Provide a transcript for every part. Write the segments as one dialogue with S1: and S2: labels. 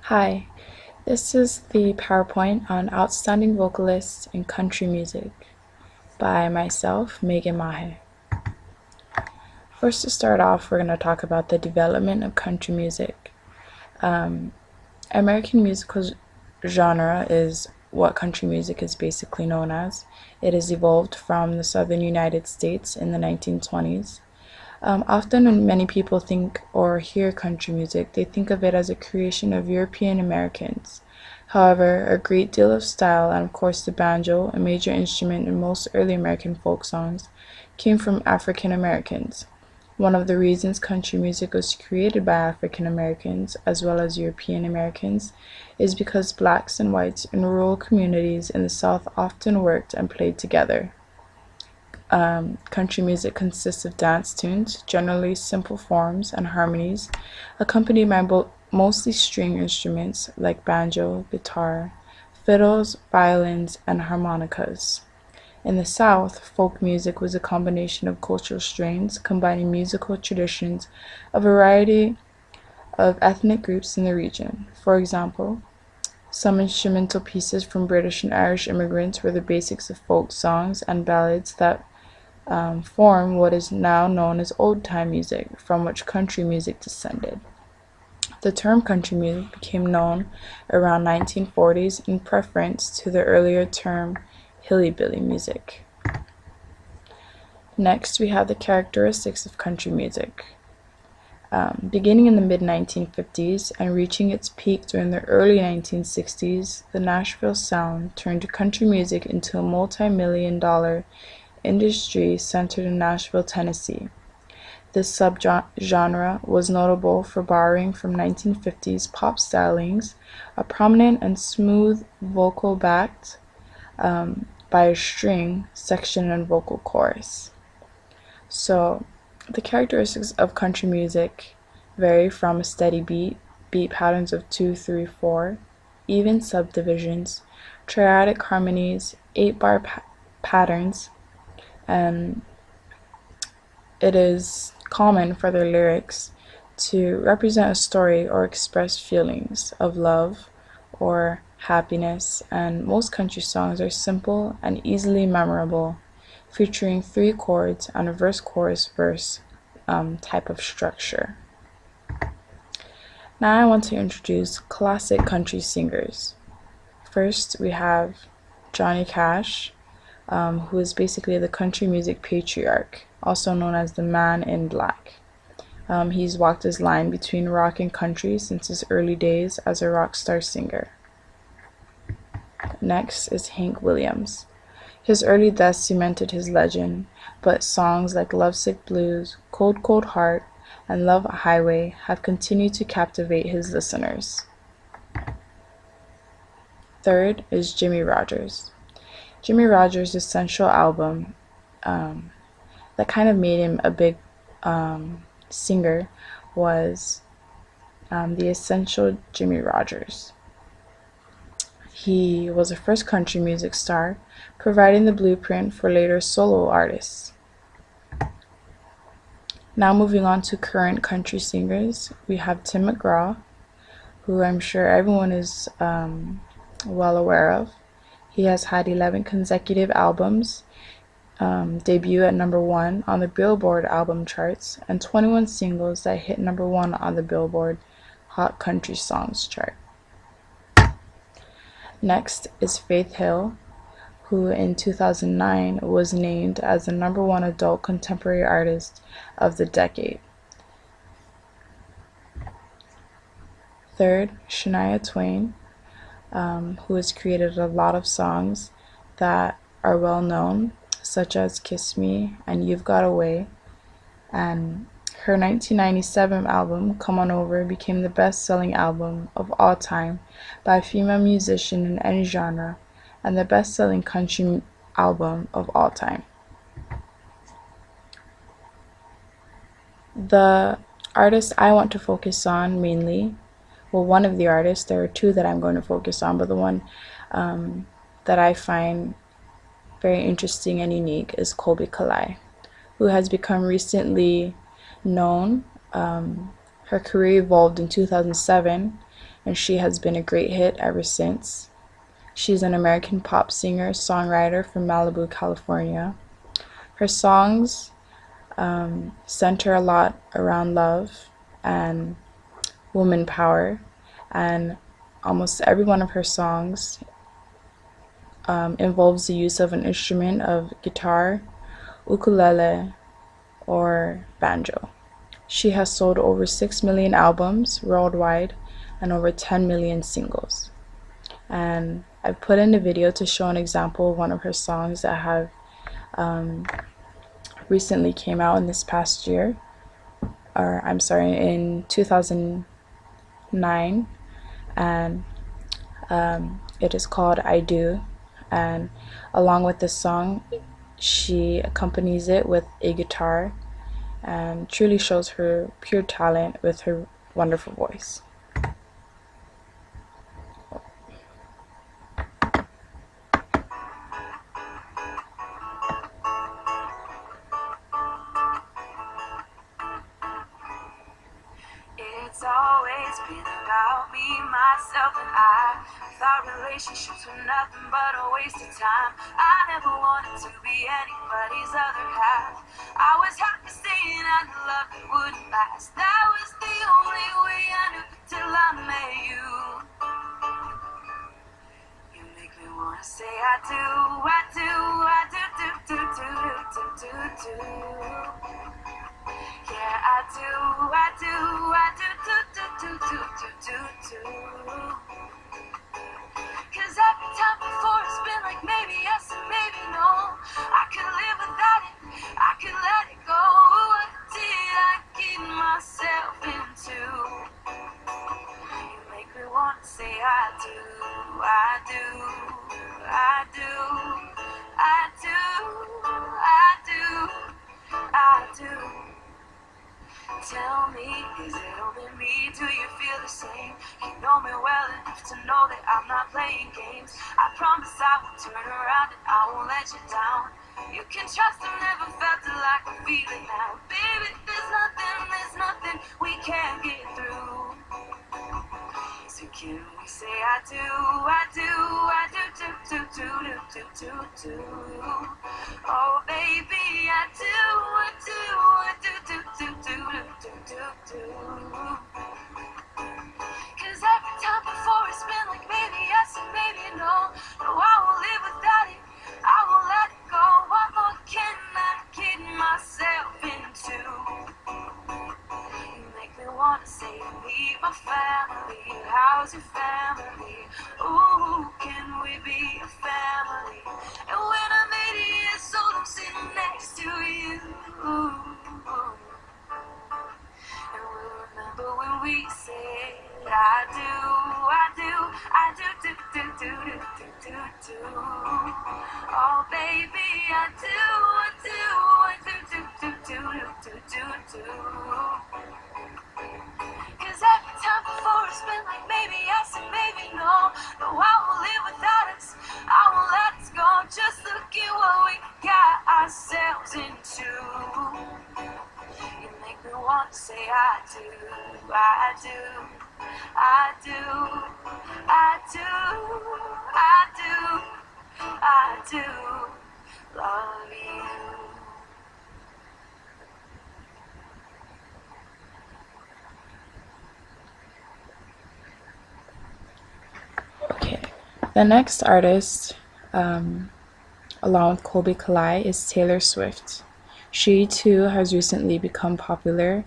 S1: Hi, this is the PowerPoint on Outstanding Vocalists in Country Music by myself, Megan Mahe. First, to start off, we're going to talk about the development of country music. American musical genre is what country music is basically known as. It has evolved from the southern United States in the 1920s. Often when many people think or hear country music, they think of it as a creation of European Americans. However, a great deal of style, and of course the banjo, a major instrument in most early American folk songs, came from African Americans. One of the reasons country music was created by African Americans as well as European Americans is because blacks and whites in rural communities in the South often worked and played together. Country music consists of dance tunes, generally simple forms and harmonies, accompanied by mostly string instruments like banjo, guitar, fiddles, violins, and harmonicas. In the South, folk music was a combination of cultural strains combining musical traditions of a variety of ethnic groups in the region. For example, some instrumental pieces from British and Irish immigrants were the basics of folk songs and ballads that form what is now known as old-time music, from which country music descended. The term country music became known around 1940s in preference to the earlier term hillbilly music. Next, we have the characteristics of country music. Beginning in the mid-1950s and reaching its peak during the early 1960s, the Nashville sound turned country music into a multi-million-dollar industry centered in Nashville, Tennessee. This subgenre was notable for borrowing from 1950s pop stylings, a prominent and smooth vocal backed by a string section and vocal chorus. So, the characteristics of country music vary from a steady beat patterns of 2, 3, 4, even subdivisions, triadic harmonies, 8-bar patterns, and it is common for their lyrics to represent a story or express feelings of love or happiness, and most country songs are simple and easily memorable, featuring 3 chords and a verse chorus verse type of structure. Now I want to introduce classic country singers. First, we have Johnny Cash, who is basically the country music patriarch, also known as the Man in Black. He's walked his line between rock and country since his early days as a rock star singer. Next is Hank Williams. His early death cemented his legend, but songs like Lovesick Blues, Cold Cold Heart, and Love Highway have continued to captivate his listeners. Third is Jimmie Rodgers. Jimmie Rodgers' essential album that kind of made him a big singer was The Essential Jimmie Rodgers. He was the first country music star, providing the blueprint for later solo artists. Now moving on to current country singers, we have Tim McGraw, who I'm sure everyone is well aware of. He has had 11 consecutive albums debut at number 1 on the Billboard album charts and 21 singles that hit number 1 on the Billboard Hot Country Songs chart. Next is Faith Hill, who in 2009 was named as the number 1 adult contemporary artist of the decade. Third, Shania Twain, who has created a lot of songs that are well known, such as Kiss Me and You've Got a Way, and her 1997 album, Come On Over, became the best-selling album of all time by a female musician in any genre, and the best-selling country album of all time. The artist I want to focus on mainly, well, one of the artists, there are 2 that I'm going to focus on, but the one that I find very interesting and unique is Colby Kalai, who has become recently known. Her career evolved in 2007 and she has been a great hit ever since. She's an American pop singer, songwriter from Malibu, California. Her songs center a lot around love and woman power, and almost every one of her songs involves the use of an instrument of guitar, ukulele, or banjo. She has sold over 6 million albums worldwide and over 10 million singles. And I've put in a video to show an example of one of her songs that have recently came out in this past year, or I'm sorry, in 2009, and it is called I Do. And along with this song, she accompanies it with a guitar and truly shows her pure talent with her wonderful voice.
S2: It's always been about me, myself, and I. Thought relationships were nothing but a waste of time. I never wanted to be anybody's other half. I was happy saying I love it wouldn't last. That was the only way I knew till I met you. You make me wanna say I do, I do, I do, do, do, do, do, do, do, do. Yeah, I do, I do, I do, do, do, do, do, do, do, do. Cause every time before it's been like maybe yes and maybe no. I could live without it, I could let it go. What did I get myself into? You make me wanna say I do, I do, I do, I do, I do, I do. Tell me, is it only me? Do you feel the same? You know me well enough to know that I'm not playing games. I promise I will turn around and I won't let you down. You can trust I never felt it like I'm feeling now. Baby, there's nothing we can't get through. So can we say I do, I do, I do, do, do, do, do, do, do, do. Oh baby, I do, I do, I do, do, do, do, do, do, do. Cause every time before it's been like maybe yes and maybe no. No, I won't live without it, I won't let it go. What more can I get myself into? You make me wanna say meet my family. How's your family? Ooh, can we be a family? And when I'm 80 years old, I'm sitting next to you. And we'll remember when we said I do, I do, I do, do, do, do, do, do, do, do. Oh baby, I do, I do, I do, do, do, do, do, do, do, do. Cause every time before it's been like maybe yes and maybe no. No, I won't live without us, I won't let us go. Just look at what we got ourselves into. You make me want to say I do, I do, I do, I do, I do, I do love you.
S1: Okay, the next artist, along with Colby Kalai, is Taylor Swift. She too has recently become popular,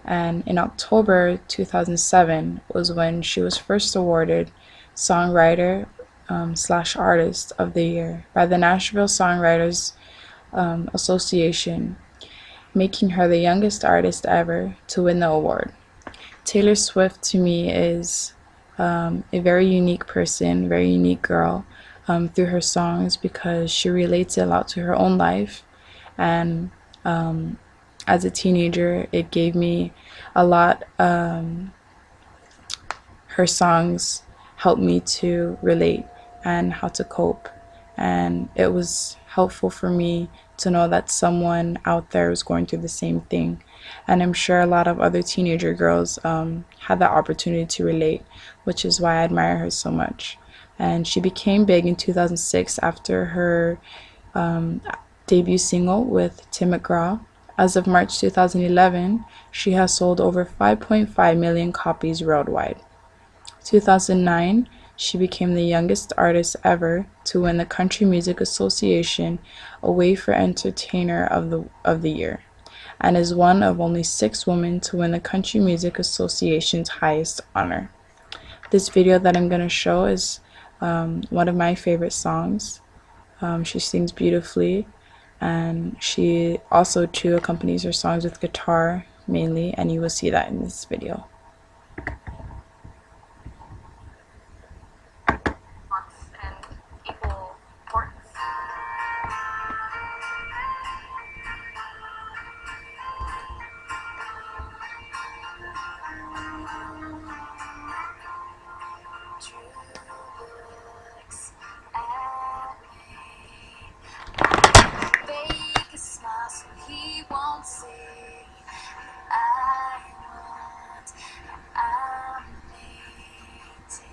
S1: and in October 2007 was when she was first awarded Songwriter / Artist of the Year by the Nashville Songwriters Association, making her the youngest artist ever to win the award. Taylor Swift to me is a very unique person, very unique girl through her songs, because she relates a lot to her own life, and as a teenager it gave me a lot. Her songs helped me to relate and how to cope, and it was helpful for me to know that someone out there was going through the same thing And I'm sure a lot of other teenager girls had that opportunity to relate, which is why I admire her so much. And she became big in 2006 after her debut single with Tim McGraw. As of March 2011, she has sold over 5.5 million copies worldwide. 2009, she became the youngest artist ever to win the Country Music Association Away for Entertainer of the Year, and is one of only 6 women to win the Country Music Association's highest honor. This video that I'm going to show is one of my favorite songs. She sings beautifully, and she also too accompanies her songs with guitar mainly, and you will see that in this video.
S2: He won't see. I want, I'm meeting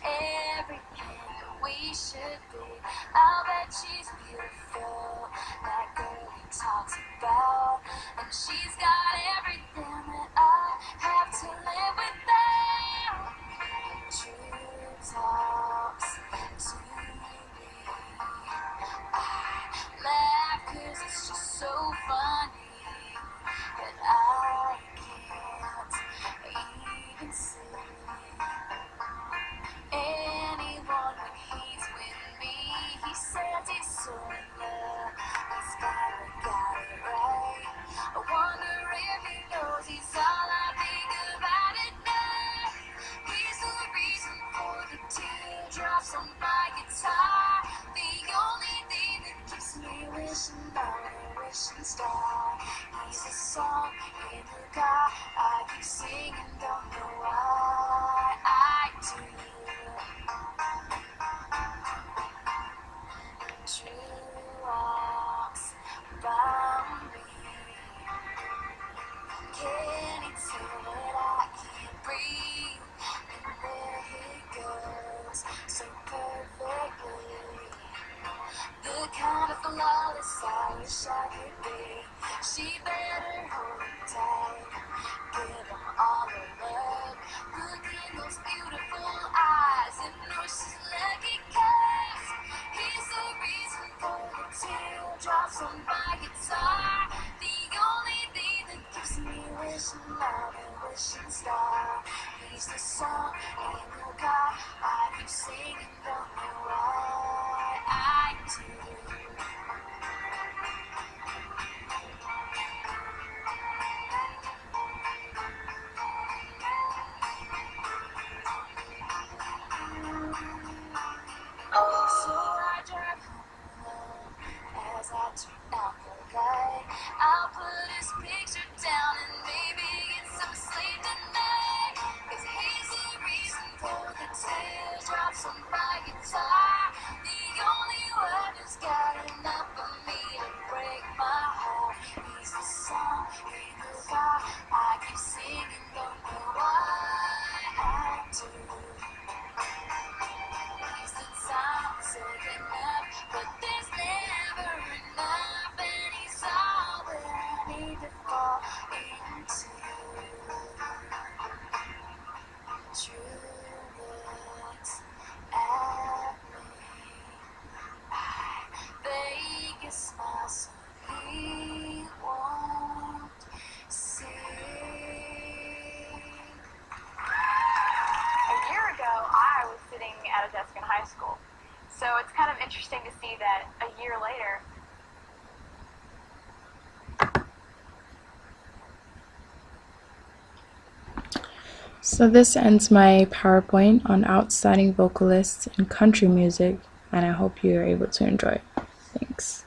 S2: everything we should be. I'll bet she's beautiful, that girl he talks about, and she's got everything that I have to live without. True talks to me. I laugh 'cause it's just so funny, but I can't even see anyone when he's with me. He says he's so in love, he's got it right. I wonder if he knows he's all I think about at night. He's the reason for the teardrops on my guitar, the only thing that keeps me wishing on a wishing star. He's a song in the car I keep singing, don't know why I do. True walks by me. Can he tell that I can't breathe? And there he goes, so perfectly. The kind of flawless I wish I could be. She better hold him tight, give him all the love. Look in those beautiful eyes and know she's lucky 'cause he's the reason for the teardrops on my guitar, the only thing that keeps me wishing on a wishing star. He's the song in the car I keep singing, don't know why I do. So I drive home as I turn out the light. I'll put his picture down and maybe get some sleep tonight, 'cause he's the reason for the teardrops on my guitar, the only one who's got enough of me to break my heart. He's the song in the car I keep singing, don't know why I do. He's the time taking up, but there's never enough, and he's all that I need to fall into. True looks at me, I fake a smile so he won't see.
S3: A year ago, I was sitting at a desk in high school, so it's kind of interesting to see that a year later.
S1: So this ends my PowerPoint on outstanding vocalists in country music, and I hope you are able to enjoy it. Thanks.